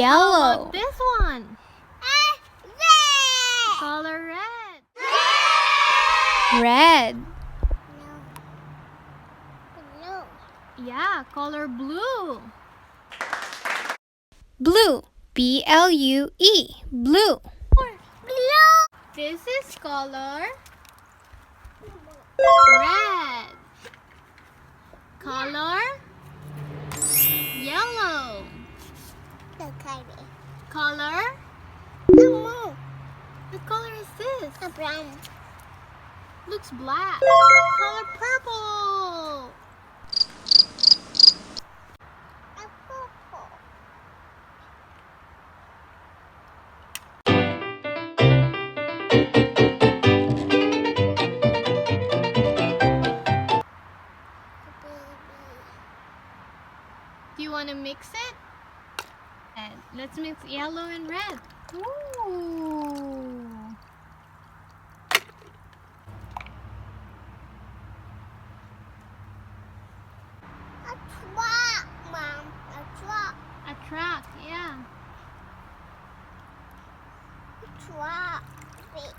Yellow. How about this one? Red. Color red. Red. Blue. Yeah, color blue. Blue. B-L-U-E. Blue. Blue. This is color red. Color yellow. The kitty. Color, The moon. what color is this? The brown. Looks black. Color purple. The purple. Do you want to mix it? And let's mix yellow and red. Ooh. A truck, Mom. A truck. A truck, yeah. A truck. Big.